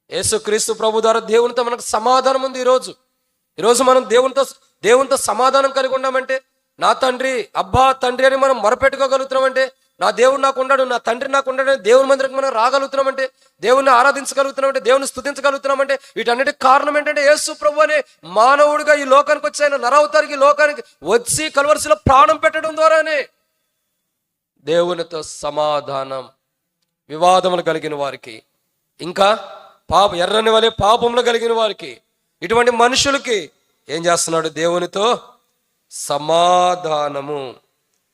యేసుక్రీస్తు ప్రభు ద్వారా దేవునితో మనకు సమాధానం ఉంది. ఈరోజు మనం దేవునితో సమాధానం కలిగి ఉన్నామంటే, నా తండ్రి, అబ్బా తండ్రి అని మనం మొరపెట్టుకోగలుగుతున్నామంటే, నా దేవుడు నాకు ఉన్నాడు, నా తండ్రి నాకు ఉన్నాడు, దేవుని మందిరికి మనం రాగలుగుతున్నామంటే, దేవుణ్ణి ఆరాధించగలుగుతున్నామంటే, దేవుని స్తుతించగలుగుతున్నామంటే, వీటన్నిటికి కారణం ఏంటంటే యేసు ప్రభు అనే మానవుడిగా ఈ లోకానికి వచ్చి, ఆయన నరవతారికి లోకానికి వచ్చి కలువరిసిలో ప్రాణం పెట్టడం ద్వారానే దేవునితో సమాధానం. వివాదములు కలిగిన వారికి, ఇంకా ఎర్రని వలె పాపములు కలిగిన వారికి, ఇటువంటి మనుషులకి ఏం చేస్తున్నాడు? దేవునితో సమాధానము.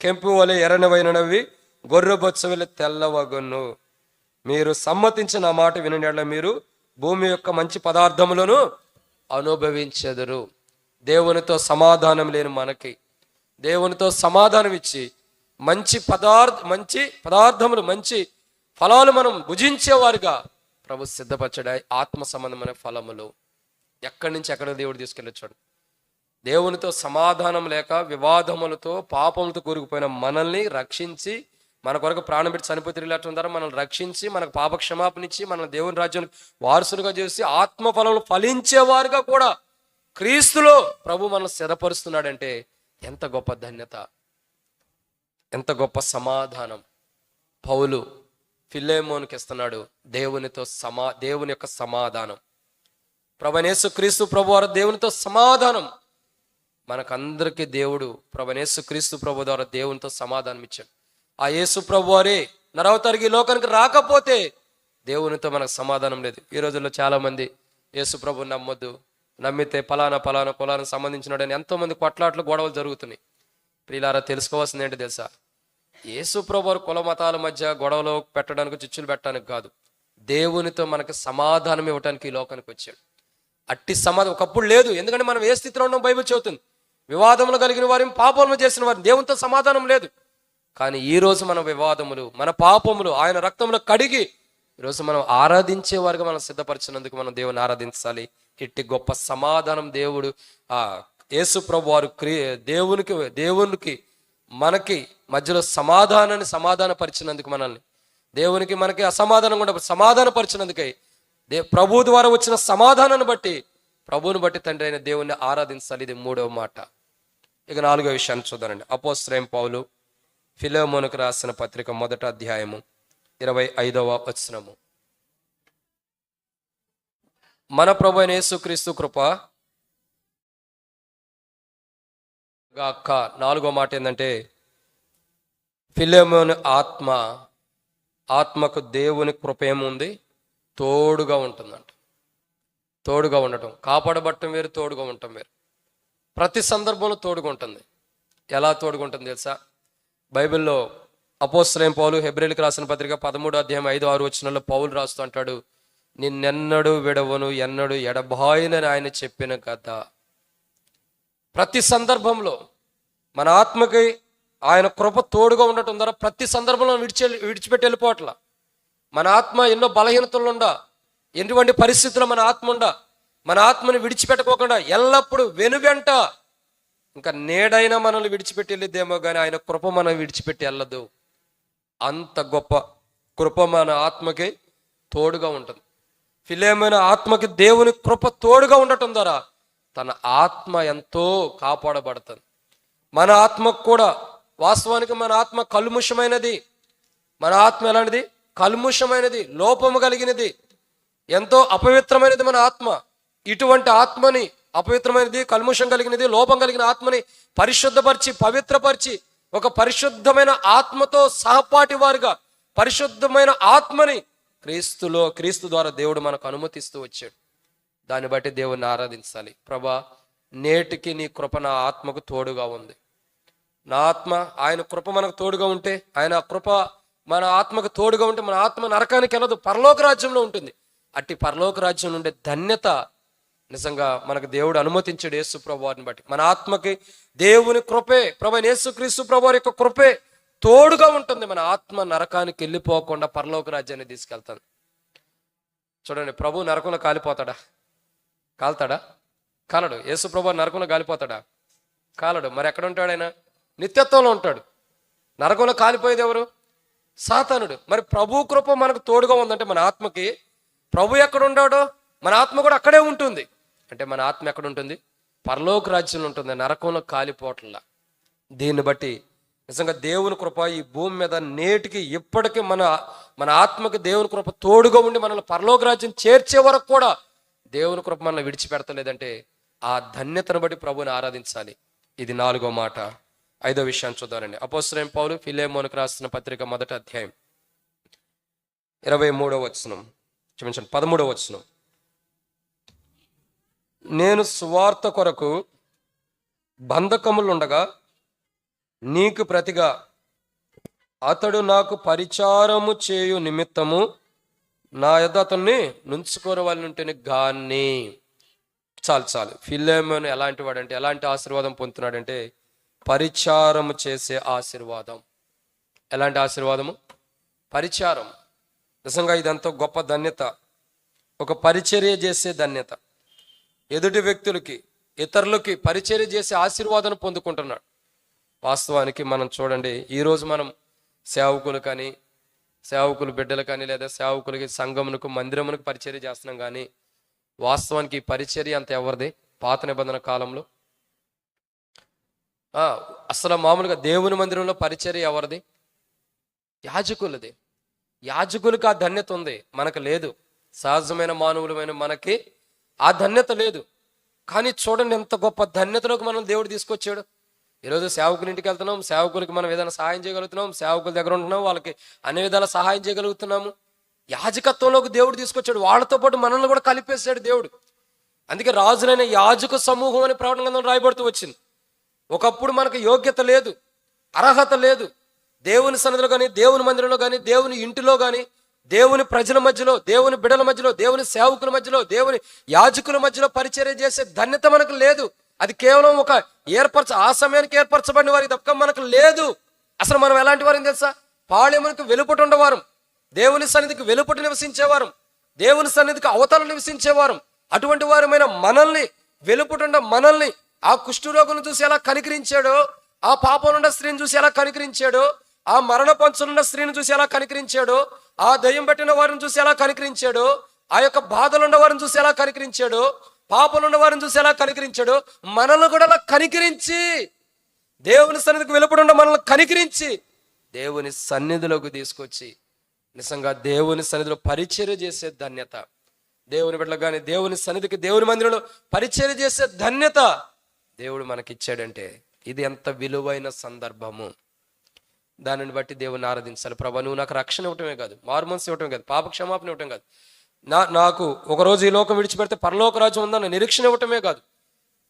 కెంపు వలె ఎర్రనివైనవి గొర్రెబొచ్చ వలె తెల్లవగును. మీరు సమ్మతించిన మాట వినడం మీరు భూమి యొక్క మంచి పదార్థములను అనుభవించెదరు. దేవునితో సమాధానం లేని మనకి దేవునితో సమాధానం ఇచ్చి మంచి పదార్థములు, మంచి ఫలాలు మనం భుజించేవారుగా ప్రభు సిద్ధపరచడాయి. ఆత్మ సంబంధమైన ఫలములు ఎక్కడి నుంచి ఎక్కడ దేవుడు తీసుకెళ్ళొచ్చాడు. దేవునితో సమాధానం లేక వివాదములతో, పాపములతో కూరుకుపోయిన మనల్ని రక్షించి, మన కొరకు ప్రాణం పెట్టి చనిపోతే ద్వారా మనల్ని రక్షించి, మనకు పాప క్షమాపణ ఇచ్చి, మన దేవుని రాజ్యానికి వారసులుగా చేసి ఆత్మఫలములు ఫలించేవారుగా కూడా క్రీస్తులో ప్రభు మనల్ని స్థిరపరుస్తున్నాడంటే ఎంత గొప్ప ధన్యత, ఎంత గొప్ప సమాధానం. పౌలు ఫిలేమోనుకి ఇస్తున్నాడు దేవుని యొక్క సమాధానం. యేసుక్రీస్తు ప్రభు వారు దేవునితో సమాధానం మనకందరికీ దేవుడు యేసుక్రీస్తు ప్రభు ద్వారా దేవునితో సమాధానం ఇచ్చాడు. ఆ యేసు ప్రభు వారే నరవతారికి లోకానికి రాకపోతే దేవునితో మనకు సమాధానం లేదు. ఈ రోజుల్లో చాలా మంది యేసు ప్రభు నమ్మొద్దు, నమ్మితే పలానా కులానికి సంబంధించినాడని ఎంతోమంది కొట్లాట్లు, గొడవలు జరుగుతున్నాయి. ప్రియులారా, తెలుసుకోవాల్సింది ఏంటి తెలుసా? యేసు ప్రభు వారు కుల మతాల మధ్య గొడవలు పెట్టడానికి, చిచ్చులు పెట్టడానికి కాదు, దేవునితో మనకు సమాధానం ఇవ్వడానికి ఈ లోకానికి వచ్చాడు. అట్టి సమాధానం ఒకప్పుడు లేదు. ఎందుకంటే మనం ఏ స్థితిలో ఉన్నాం బైబిల్ చెబుతుంది. వివాదములు కలిగిన వారిని, పాపములు చేసిన వారిని, దేవునితో సమాధానం లేదు. కానీ ఈరోజు మన వివాదములు, మన పాపములు ఆయన రక్తంలో కడిగి ఈరోజు మనం ఆరాధించే వారిగా మనం సిద్ధపరిచినందుకు మనం దేవుని ఆరాధించాలి. ఇట్టి గొప్ప సమాధానం దేవుడు యేసు ప్రభు వారు దేవునికి మనకి మధ్యలో సమాధానపరిచినందుకు, మనల్ని దేవునికి మనకి అసమాధానం కూడా సమాధానపరిచినందుకై ప్రభు ద్వారా వచ్చిన సమాధానాన్ని బట్టి, ప్రభువుని బట్టి తండ్రి అయిన దేవుణ్ణి ఆరాధించాలి. ఇది మూడవ మాట. ఇక నాలుగో విషయాన్ని చూద్దానండి. అపోస్తలుడైన పౌలు ఫిలెమోనుకు రాసిన పత్రిక 1వ అధ్యాయము 25వ వచనము. మన ప్రభు అయిన యేసుక్రీస్తు కృప గాక. నాలుగో మాట ఏంటంటే ఫిలెమోను ఆత్మకు దేవుని కృప ఏముంది? తోడుగా ఉంటుందంట. తోడుగా ఉండటం, కాపాడబట్టం వేరు, తోడుగా ఉండటం వేరు. ప్రతి సందర్భంలో తోడుగా ఉంటుంది. ఎలా తోడుగా ఉంటుంది తెలుసా? బైబిల్లో అపోస్తలుడైన పౌలు హెబ్రీయులకు రాసిన పత్రిక 13:5-6 పౌలు రాస్తూ అంటాడు, నిన్నెన్నడూ విడవను, ఎన్నడూ ఎడబాయనని ఆయన చెప్పిన కదా. ప్రతి సందర్భంలో మన ఆత్మకి ఆయన కృప తోడుగా ఉండటం ద్వారా ప్రతి సందర్భంలో విడిచిపెట్టి వెళ్ళిపోవట్ల. మన ఆత్మ ఎన్నో బలహీనతలు ఉండా, ఎటువంటి పరిస్థితుల్లో మన ఆత్మ ఉండా, మన ఆత్మని విడిచిపెట్టుకోకుండా ఎల్లప్పుడూ వెనువెంట, ఇంకా నేడైనా మనల్ని విడిచిపెట్టి వెళ్ళిద్దేమో కానీ ఆయన కృప మనం విడిచిపెట్టి వెళ్ళదు. అంత గొప్ప కృప మన ఆత్మకి తోడుగా ఉంటుంది. ఫిలెమోను ఆత్మకి దేవుని కృప తోడుగా ఉండటం ద్వారా తన ఆత్మ ఎంతో కాపాడబడుతుంది. మన ఆత్మకు కూడా వాస్తవానికి మన ఆత్మ కల్ముషమైనది. మన ఆత్మ ఎలాంటిది? కల్ముషమైనది, లోపము కలిగినది, ఎంతో అపవిత్రమైనది మన ఆత్మ. ఇటువంటి ఆత్మని, అపవిత్రమైనది, కల్ముషం కలిగినది, లోపం కలిగిన ఆత్మని పరిశుద్ధపరిచి, పవిత్రపరిచి, ఒక పరిశుద్ధమైన ఆత్మతో సహపాటి వారుగా పరిశుద్ధమైన ఆత్మని క్రీస్తు ద్వారా దేవుడు మనకు అనుమతిస్తూ వచ్చాడు. దాన్ని బట్టి దేవుణ్ణి ఆరాధించాలి. ప్రభా, నేటికి నీ కృప నా ఆత్మకు తోడుగా ఉంది. నా ఆత్మ, ఆయన కృప మనకు తోడుగా ఉంటే, ఆయన కృప మన ఆత్మకు తోడుగా ఉంటే మన ఆత్మ నరకానికి వెళ్ళదు, పరలోక రాజ్యంలో ఉంటుంది. అట్టి పరలోక రాజ్యం ఉండే ధన్యత నిజంగా మనకు దేవుడు అనుమతించాడు యేసు ప్రభు వారిని బట్టి. మన ఆత్మకి దేవుని కృపే, ప్రభు యేసుక్రీస్తు ప్రభు వారి యొక్క కృపే తోడుగా ఉంటుంది. మన ఆత్మ నరకానికి వెళ్ళిపోకుండా పరలోక రాజ్యాన్ని తీసుకెళ్తాను. చూడండి, ప్రభు నరకంలో కాలిపోతాడా? కాలుతాడా? కాలడు. యేసు ప్రభు నరకంలో కాలిపోతాడా? కాలడు. మరి ఎక్కడ ఉంటాడు ఆయన? నిత్యత్వంలో ఉంటాడు. నరకంలో కాలిపోయేది ఎవరు? సాతానుడు. మరి ప్రభు కృప మనకు తోడుగా ఉందంటే మన ఆత్మకి, ప్రభు ఎక్కడ ఉన్నాడో మన ఆత్మ కూడా అక్కడే ఉంటుంది. అంటే మన ఆత్మ ఎక్కడ ఉంటుంది? పరలోక రాజ్యంలో ఉంటుంది, నరకంలో కాలిపోవట్లా. దీన్ని బట్టి నిజంగా దేవుని కృప ఈ భూమి మీద నేటికి ఇప్పటికీ మన ఆత్మకి దేవుని కృప తోడుగా ఉండి మనల్ని పరలోక రాజ్యం చేర్చే వరకు కూడా దేవుని కృప మనల్ని విడిచిపెడతలేదంటే ఆ ధన్యతను బట్టి ప్రభుని ఆరాధించాలి. ఇది నాలుగో మాట. ఐదో విషయాన్ని చూద్దారండి. అపోస్తలుడైన పౌలు ఫిలెమోనుకు రాసిన పత్రిక 1వ అధ్యాయం 23వ వచనం, క్షమించండి 13వ వచనం. నేను సువార్త కొరకు బంధకములుండగా నీకు ప్రతిగా అతడు నాకు పరిచారము చేయు నిమిత్తము నా యొద్ద అతన్ని నుంచుకోని వాళ్ళు ఉంటేనే గాని. చాలు. ఫిలెమోను ఎలాంటి వాడంటే, ఎలాంటి ఆశీర్వాదం పొందుతున్నాడంటే పరిచారము చేసే ఆశీర్వాదం. ఎలాంటి ఆశీర్వాదము? పరిచారం. నిజంగా ఇదంతా గొప్ప ధన్యత. ఒక పరిచర్య చేసే ధన్యత. ఎదుటి వ్యక్తులకి, ఇతరులకి పరిచర్య చేసే ఆశీర్వాదాన్ని పొందుకుంటున్నాడు. వాస్తవానికి మనం చూడండి, ఈరోజు మనం సేవకులు బిడ్డలు కానీ, లేదా సేవకులకి, సంఘమునకు, మందిరమునకు పరిచర్య చేస్తున్నాం. కానీ వాస్తవానికి ఈ పరిచర్య అంత ఎవరిది? పాత నిబంధన కాలంలో అసలు మామూలుగా దేవుని మందిరంలో పరిచర్య ఎవరిది? యాజకులది. యాజకులకు ఆ ధన్యత ఉంది, మనకు లేదు. సహజమైన మానవులమైన మనకి ఆ ధన్యత లేదు. కానీ చూడండి ఎంత గొప్ప ధన్యతలోకి మనం దేవుడు తీసుకొచ్చాడు. ఈరోజు సేవకుల ఇంటికి వెళ్తున్నాం, సేవకులకి మనం ఏదైనా సహాయం చేయగలుగుతున్నాం, సేవకుల దగ్గర ఉంటున్నాం, వాళ్ళకి అన్ని విధాల సహాయం చేయగలుగుతున్నాము. యాజకత్వంలోకి దేవుడు తీసుకొచ్చాడు, వాళ్ళతో పాటు మనల్ని కూడా కలిపేశాడు దేవుడు. అందుకే రాజులైన యాజక సమూహం అని ప్రకటన గ్రంథంలో రాయబడుతూ వచ్చింది. ఒకప్పుడు మనకు యోగ్యత లేదు, అర్హత లేదు. దేవుని సన్నిధిలో కానీ, దేవుని మందిరంలో కానీ, దేవుని ఇంటిలో కానీ, దేవుని ప్రజల మధ్యలో, దేవుని బిడ్డల మధ్యలో, దేవుని సేవకుల మధ్యలో, దేవుని యాజకుల మధ్యలో పరిచర్య చేసే ధన్యత మనకు లేదు. అది కేవలం ఒక ఆ సమయానికి ఏర్పరచబడిన వారికి తప్ప మనకు లేదు. అసలు మనం ఎలాంటి వారిని తెలుసా? పాళెమునకు వెలుపట ఉండేవారం, దేవుని సన్నిధికి వెలుపట నివసించేవారం, దేవుని సన్నిధికి అవతల నివసించేవారం. అటువంటి వారమైన మనల్ని, వెలుపటుండ మనల్ని ఆ కుష్ఠరోగులను చూసి ఎలా కనికరించాడో, ఆ పాపనున్న స్త్రీని చూసి ఎలా కనికరించాడో, ఆ మరణ పంచులున్న స్త్రీని చూసి ఎలా కనికరించాడో, ఆ దయ్యం పెట్టిన వారిని చూసి ఎలా కనికరించాడో, ఆ యొక్క బాధలున్న వారిని చూసి ఎలా కనికరించాడో, పాపలున్న వారిని చూసి ఎలా కనికరించాడో, మనల్ని కూడా అలా కనికరించి, దేవుని సన్నిధికి వెలుపడుండ మనల్ని కనికరించి దేవుని సన్నిధిలోకి తీసుకొచ్చి నిజంగా దేవుని సన్నిధిలో పరిచర్య చేసే ధన్యత, దేవుని బిడ్డలకు కానీ, దేవుని సన్నిధికి, దేవుని మందిరంలో పరిచర్య చేసే ధన్యత దేవుడు మనకిచ్చాడంటే ఇది ఎంత విలువైన సందర్భము. దానిని బట్టి దేవుని ఆరాధించాలి. ప్రభా, నువ్వు నాకు రక్షణ ఇవ్వటమే కాదు, మారుమనసు ఇవ్వటమే కాదు, పాప క్షమాపణ ఇవ్వటం కాదు, నాకు ఒకరోజు ఈ లోకం విడిచిపెడితే పరలోక రాజ్యం ఉందన్న నిరీక్షణ ఇవ్వటమే కాదు,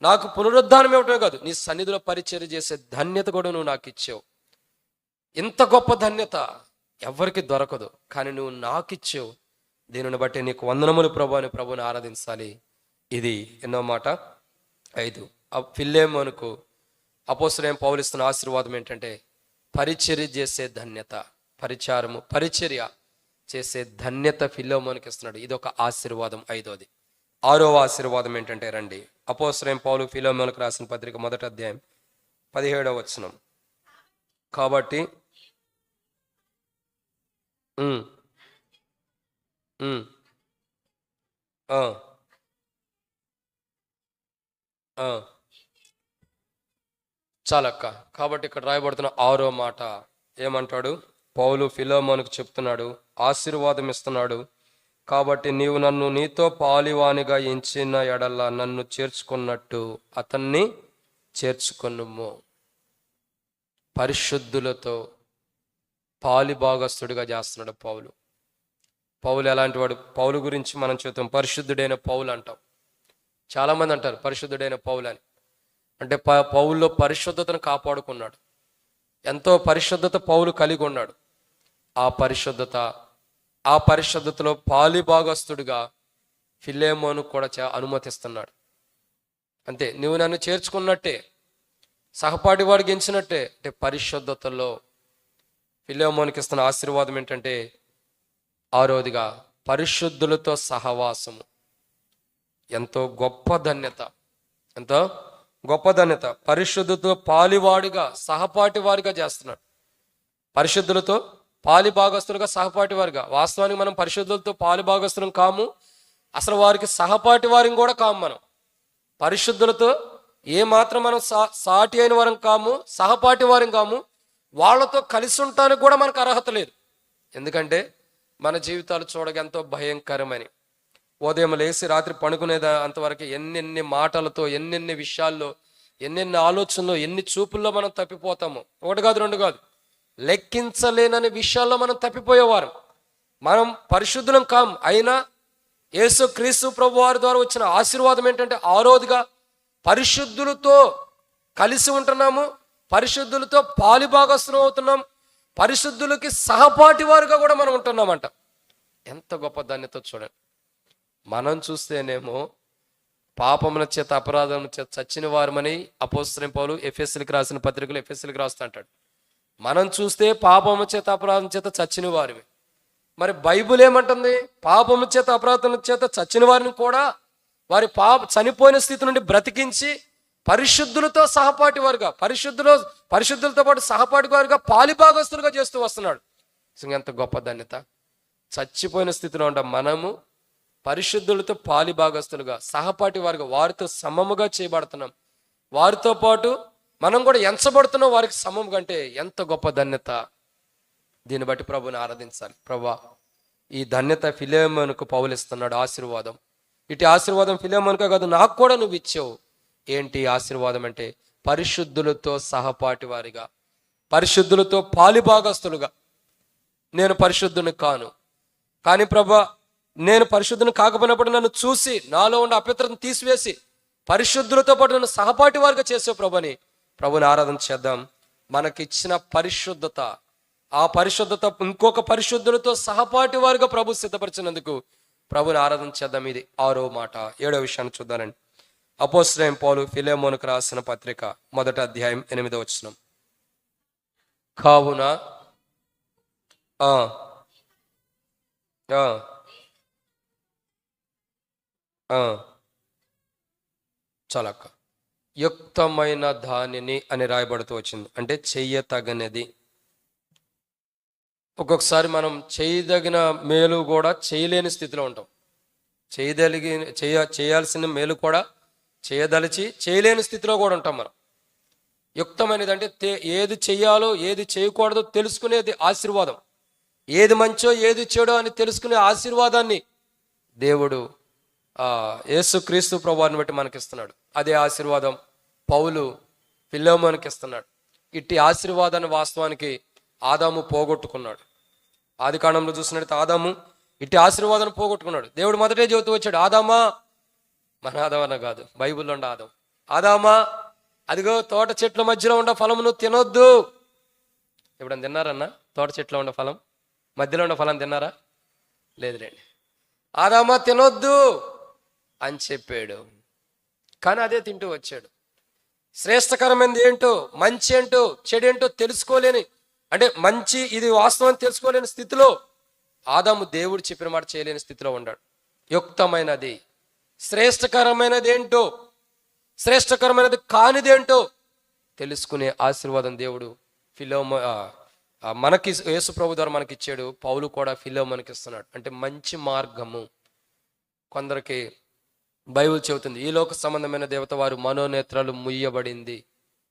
నాకు పునరుద్ధానం ఇవ్వటమే కాదు, నీ సన్నిధిలో పరిచర్య చేసే ధన్యత కూడా నువ్వు నాకు ఇచ్చావు. ఇంత గొప్ప ధన్యత ఎవరికి దొరకదు, కానీ నువ్వు నాకు ఇచ్చావు. దీనిని బట్టి నీకు వందనములు ప్రభు అని ప్రభుని ఆరాధించాలి. ఇది ఎన్నో మాట 5. ఫిలేమోనుకు అపోస్తలుడైన పౌలు ఇస్తున్న ఆశీర్వాదం ఏంటంటే పరిచర్య చేసే ధన్యత, పరిచర్య చేసే ధన్యత ఫిలేమోనుకి ఇస్తున్నాడు. ఇది ఒక ఆశీర్వాదం. 5వది. 6వ ఆశీర్వాదం ఏంటంటే రండి, అపోస్తలుడైన పౌలు ఫిలేమోనుకు రాసిన పత్రిక 1వ అధ్యాయం 17వ వచనం. కాబట్టి చాలక్క. కాబట్టి ఇక్కడ రాయబడుతున్న 6వ మాట ఏమంటాడు? పౌలు ఫిలోమోనుకు చెప్తున్నాడు, ఆశీర్వాదం ఇస్తున్నాడు. కాబట్టి నీవు నన్ను నీతో పాలివానిగా ఎంచిన ఎడల నన్ను చేర్చుకున్నట్టు అతన్ని చేర్చుకొనుము. పరిశుద్ధులతో పాలిభాగస్తుడిగా చేస్తున్నాడు పౌలు. పౌలు ఎలాంటి వాడు? పౌలు గురించి మనం చూద్దాం. పరిశుద్ధుడైన పౌలు అంటాం. చాలామంది అంటారు పరిశుద్ధుడైన పౌలు అని. అంటే పౌల్లో పరిశుద్ధతను కాపాడుకున్నాడు. ఎంతో పరిశుద్ధత పౌలు కలిగి ఉన్నాడు. ఆ పరిశుద్ధతలో పాలిభాగస్తుడిగా ఫిలేమోను కూడా అనుమతిస్తున్నాడు. అంతే, నువ్వు నన్ను చేర్చుకున్నట్టే, సహపాటి వాడికి ఎంచినట్టే. అంటే పరిశుద్ధతలో ఫిలేమోనుకి ఇస్తున్న ఆశీర్వాదం ఏంటంటే 6వదిగా పరిశుద్ధులతో సహవాసము. ఎంతో గొప్ప ధన్యత, ఎంతో గొప్ప ధన్యత. పరిశుద్ధులతో పాలివాడిగా సహపాటి వారిగా చేస్తున్నాడు. పరిశుద్ధులతో పాలిభాగస్తులుగా సహపాటి వారిగా. వాస్తవానికి మనం పరిశుద్ధులతో పాలిభాగస్తులం కాము, అసలు వారికి సహపాటి వారిని కూడా కాము. మనం పరిశుద్ధులతో ఏమాత్రం మనం సాటి అయిన వారం కాము, సహపాటి వారం కాము. వాళ్ళతో కలిసి ఉండటానికి కూడా మనకు అర్హత లేదు. ఎందుకంటే మన జీవితాలు చూడగా ఎంతో భయంకరమని. ఉదయం లేచి రాత్రి పడుకునేది అంతవరకు ఎన్నెన్ని మాటలతో, ఎన్నెన్ని విషయాల్లో, ఎన్నెన్ని ఆలోచనలో, ఎన్ని చూపుల్లో మనం తప్పిపోతాము. 1 కాదు 2 కాదు, లెక్కించలేనని విషయాల్లో మనం తప్పిపోయేవారు. మనం పరిశుద్ధులం కాం. అయినా యేసు క్రీస్తు ప్రభు వారి ద్వారా వచ్చిన ఆశీర్వాదం ఏంటంటే 6వదిగా పరిశుద్ధులతో కలిసి ఉంటున్నాము, పరిశుద్ధులతో పాలిభాగస్తులం అవుతున్నాం, పరిశుద్ధులకి సహపాటి వారుగా కూడా మనం ఉంటున్నామంట. ఎంత గొప్ప ధన్యత చూడండి. మనం చూస్తేనేమో పాపముల చేత అపరాధముల చేత చచ్చిన వారమని అపోస్తలుడైన పౌలు ఎఫెసీయులకు రాసిన పత్రికలో ఎఫెసీయులకు రాస్తా అంటాడు. మనం చూస్తే పాపముల చేత అపరాధం చేత చచ్చిన వారిని. మరి బైబుల్ ఏమంటుంది? పాపముల చేత అపరాధముల చేత చచ్చిన వారిని కూడా వారి చనిపోయిన స్థితి నుండి బ్రతికించి పరిశుద్ధులతో సహపాటి వారుగా, పరిశుద్ధులతో పాటు సహపాటి వారుగా పాలిభాగస్తులుగా చేస్తూ వస్తున్నాడు. ఎంత గొప్ప ధన్యత. చచ్చిపోయిన స్థితిలో ఉండ మనము పరిశుద్ధులతో పాలిభాగస్తులుగా సహపాటి వారుగా వారితో సమముగా చేయబడుతున్నాం. వారితో పాటు మనం కూడా ఎంచబడుతున్నాం వారికి సమం కంటే. ఎంత గొప్ప ధన్యత. దీన్ని బట్టి ప్రభుని ఆరాధించాలి. ప్రభా, ఈ ధన్యత ఫిలేమోనుకు పౌలు ఇస్తున్నాడు ఆశీర్వాదం. ఇటు ఆశీర్వాదం ఫిలేమోనుకే కాదు, నాకు కూడా నువ్వు ఇచ్చావు. ఏంటి ఆశీర్వాదం అంటే పరిశుద్ధులతో సహపాటి వారిగా, పరిశుద్ధులతో పాలిభాగస్తులుగా. నేను పరిశుద్ధుని కాను, కానీ ప్రభా నేను పరిశుద్ధుని కాకపోయినప్పుడు నన్ను చూసి నాలో ఉన్న అపవిత్రతను తీసివేసి పరిశుద్ధులతో పాటు నన్ను సహపాటి వారిగా చేసావు ప్రభుని ఆరాధన చేద్దాం. మనకిచ్చిన పరిశుద్ధత, ఆ పరిశుద్ధత ఇంకొక పరిశుద్ధులతో సహపాటి వారిగా ప్రభు సిద్ధపరిచినందుకు ప్రభుని ఆరాధన చేద్దాం. ఇది 6వ మాట. 7వ విషయాన్ని చూద్దానండి. అపోస్తలుడైన పౌలు ఫిలేమోనుకు రాసిన పత్రిక 1వ అధ్యాయం 8వ వచనం. కావున చాలక్క యుక్తమైన దానిని అని రాయబడుతూ వచ్చింది. అంటే చెయ్యతగనిది. ఒక్కొక్కసారి మనం చేయదగిన మేలు కూడా చేయలేని స్థితిలో ఉంటాం. చేయాల్సిన మేలు కూడా చేయదలిచి చేయలేని స్థితిలో కూడా ఉంటాం మనం. యుక్తమైనది అంటే ఏది చెయ్యాలో ఏది చేయకూడదో తెలుసుకునేది ఆశీర్వాదం. ఏది మంచో ఏది చెడో అని తెలుసుకునే ఆశీర్వాదాన్ని దేవుడు యేసుక్రీస్తు ప్రభువుని బట్టి మనకిస్తున్నాడు. అదే ఆశీర్వాదం పౌలు ఫిలోమోనుకి ఇస్తున్నాడు. ఇట్టి ఆశీర్వాదాన్ని వాస్తవానికి ఆదాము పోగొట్టుకున్నాడు. ఆది కాండంలో చూసినట్టు ఆదాము ఇట్టి ఆశీర్వాదాన్ని పోగొట్టుకున్నాడు. దేవుడు మొదటే చెబుతూ వచ్చాడు, ఆదామా, మన ఆదామన్న కాదు, బైబిల్లో ఉండ ఆదాం, ఆదామా అదిగో తోట చెట్ల మధ్యలో ఉండే ఫలం నువ్వు తినొద్దు. ఎప్పుడన్నా తిన్నారన్నా? తోట చెట్లో ఉండే ఫలం, మధ్యలో ఉండే ఫలం తిన్నారా? లేదులేండి. ఆదామా తినొద్దు అని చెప్పాడు, కానీ అదే తింటూ వచ్చాడు. శ్రేష్టకరమైనది ఏంటో, మంచి ఏంటో, చెడు ఏంటో తెలుసుకోలేని, అంటే మంచి ఇది వాస్తవం తెలుసుకోలేని స్థితిలో ఆదాము దేవుడు చెప్పిన మాట చేయలేని స్థితిలో ఉన్నాడు. యుక్తమైనది, శ్రేష్టకరమైనది ఏంటో, శ్రేష్టకరమైనది కానిదేంటో తెలుసుకునే ఆశీర్వాదం దేవుడు మనకి యేసు ప్రభు ద్వారా మనకి ఇచ్చాడు. పౌలు కూడా ఫిలోమోనుకి ఇస్తున్నాడు. అంటే మంచి మార్గము. కొందరికి బైబిల్ చెబుతుంది, ఈ లోక సంబంధమైన దేవత వారు మనోనేత్రాలు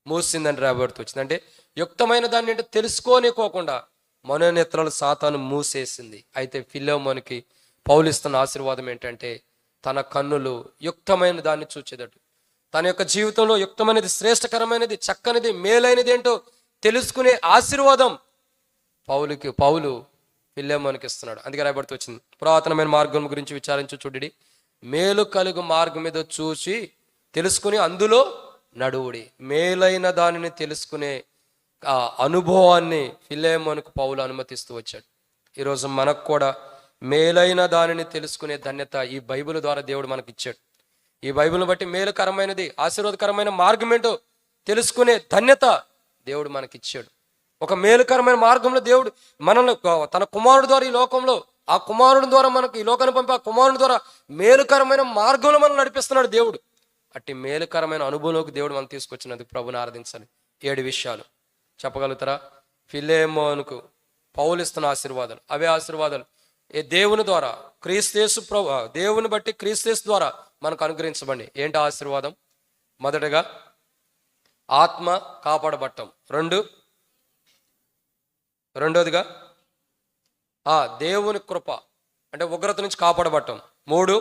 మూసిందని రాబడుతూ వచ్చింది. అంటే యుక్తమైన దాన్ని అంటే తెలుసుకోనికోకుండా మనోనేత్రాలు సాతాను మూసేసింది. అయితే ఫిలోమోనుకి పౌలు ఇస్తున్న ఆశీర్వాదం ఏంటంటే తన కన్నులు యుక్తమైన దాన్ని చూచేదట్టు, తన యొక్క జీవితంలో యుక్తమైనది, శ్రేష్టకరమైనది, చక్కనిది, మేలైనది ఏంటో తెలుసుకునే ఆశీర్వాదం పౌలు ఫిలోమోనుకి ఇస్తున్నాడు. అందుకే రాయబడుతూ వచ్చింది, పురాతనమైన మార్గం గురించి విచారించు చూడండి, మేలు కలుగు మార్గం మీద చూసి తెలుసుకుని అందులో నడువుడి. మేలైన దానిని తెలుసుకునే అనుభవాన్ని ఫిలోమోనుకు పౌలు అనుమతిస్తూ వచ్చాడు. ఈరోజు మనకు కూడా మేలైన దానిని తెలుసుకునే ధన్యత ఈ బైబిల్ ద్వారా దేవుడు మనకి ఇచ్చాడు. ఈ బైబిల్ని బట్టి మేలుకరమైనది, ఆశీర్వాదకరమైన మార్గం ఏంటో తెలుసుకునే ధన్యత దేవుడు మనకిచ్చాడు. ఒక మేలుకరమైన మార్గంలో దేవుడు మనల్ని తన కుమారుడు ద్వారా ఈ లోకంలో, ఆ కుమారుడు ద్వారా మనకు ఈ లోకాన్ని పంపి ఆ కుమారుడు ద్వారా మేలుకరమైన మార్గంలో మనం నడిపిస్తున్నాడు దేవుడు. అట్టి మేలుకరమైన అనుభవంలోకి దేవుడు మనం తీసుకొచ్చినందుకు ప్రభుని ఆరాధించాలి. 7 విషయాలు చెప్పగలుగుతారా? ఫిలోమోనుకు పౌలు ఇస్తున్న ఆశీర్వాదాలు, అవే ఆశీర్వాదాలు దేవుని ద్వారా క్రీస్తు దేవుని బట్టి క్రీస్తు ద్వారా మనకు అనుగ్రహించబడి. ఏంటి ఆశీర్వాదం? మొదటగా ఆత్మ కాపాడబట్టం. రెండోదిగా దేవుని కృప, అంటే ఉగ్రత నుంచి కాపాడబట్టం. 3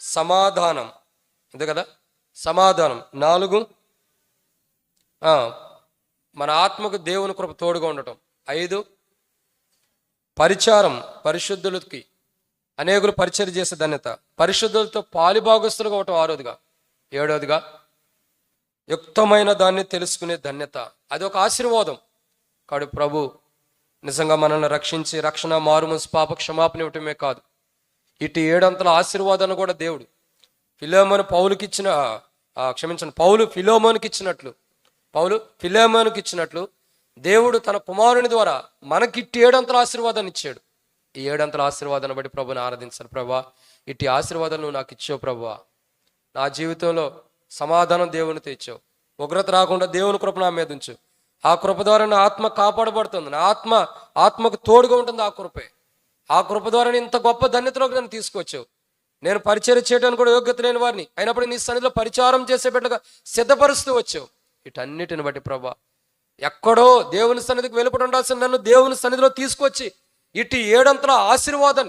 సమాధానం, అంతే కదా, సమాధానం. 4 మన ఆత్మకు దేవుని కృప తోడుగా ఉండటం. 5 పరిచారం, పరిశుద్ధులకి అనేకులు పరిచర్య చేసే ధన్యత, పరిశుద్ధులతో పాలిభాగస్తులుగా ఒకటం. 6వదిగా 7వదిగా యుక్తమైన దాన్ని తెలుసుకునే ధన్యత. అది ఒక ఆశీర్వాదం. కాడు ప్రభు నిజంగా మనల్ని రక్షించి రక్షణ, మారుమనసు, పాప క్షమాపణ ఇవ్వటమే కాదు, ఇటు 7 అంతల ఆశీర్వాదాన్ని కూడా దేవుడు పౌలు ఫిలోమోనుకి ఇచ్చినట్లు దేవుడు తన కుమారుని ద్వారా మనకిట్టి 7 అంతల ఆశీర్వాదాన్ని ఇచ్చాడు. ఈ 7 అంతల ఆశీర్వాదాన్ని బట్టి ప్రభుని ఆరాధించాలి. ప్రభా, ఇట్టి ఆశీర్వాదాలు నువ్వు నాకు ఇచ్చావు ప్రభా. నా జీవితంలో సమాధానం దేవునితో ఇచ్చావు. ఉగ్రత రాకుండా దేవుని కృప నా మీద ఉంచు. ఆ కృప ద్వారా నా ఆత్మ కాపాడబడుతుంది. నా ఆత్మకు తోడుగా ఉంటుంది ఆ కృపే. ఆ కృప ద్వారా ఇంత గొప్ప ధన్యతలోకి నన్ను తీసుకొచ్చావు. నేను పరిచర్య చేయడానికి కూడా యోగ్యత లేని వారిని అయినప్పుడు నీ సన్నిధిలో పరిచారం చేసే బిడ్డగా సిద్ధపరుస్తూ వచ్చావు. వీటన్నిటిని బట్టి ప్రభా, ఎక్కడో దేవుని సన్నిధికి వెలుపడి ఉండాల్సిన నన్ను దేవుని సన్నిధిలో తీసుకొచ్చి ఇటు 7 అంతల ఆశీర్వాదం,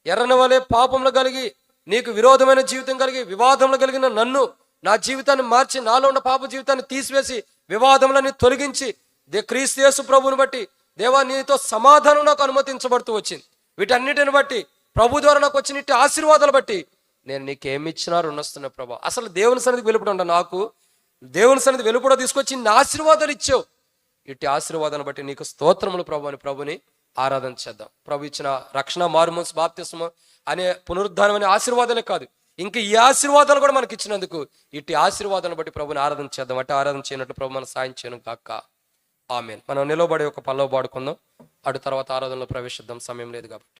ఎర్రని వలె పాపంలో కలిగి నీకు విరోధమైన జీవితం కలిగి వివాదంలో కలిగిన నన్ను, నా జీవితాన్ని మార్చి నాలో ఉన్న పాప జీవితాన్ని తీసివేసి వివాదములని తొలగించి క్రీస్తు యేసు ప్రభువుని బట్టి దేవా నీతో సమాధానం నాకు అనుమతించబడుతూ వచ్చింది. వీటన్నిటిని బట్టి ప్రభు ద్వారా నాకు వచ్చిన ఇట్టి ఆశీర్వాదాలు బట్టి నేను నీకేమిచ్చినా రుణస్తున్నా ప్రభా. అసలు దేవుని సన్నిధికి వెలుపడ నాకు దేవుని సన్నిధి వెలుపడ తీసుకొచ్చి ఇన్ని ఆశీర్వాదాలు ఇచ్చావు. ఇట్టి ఆశీర్వాదాన్ని బట్టి నీకు స్తోత్రములు ప్రభు అని ప్రభుని ఆరాధన చేద్దాం. ప్రభు ఇచ్చిన రక్షణ, మారుమనసు, బాప్తిస్మం అనే పునరుద్ధానం అనే ఆశీర్వాదాలే కాదు, ఇంకా ఈ ఆశీర్వాదాలు కూడా మనకి ఇచ్చినందుకు ఇట్టి ఆశీర్వాదాలను బట్టి ప్రభుని ఆరాధన చేద్దాం. అంటే ఆరాధన చేయనట్లు ప్రభు మనం సాయం చేయను కాక. ఆమేన్. మనం నిలబడి ఒక పల్లవ పాడుకుందాం, అటు తర్వాత ఆరాధనలో ప్రవేశిద్దాం. సమయం లేదు కాబట్టి.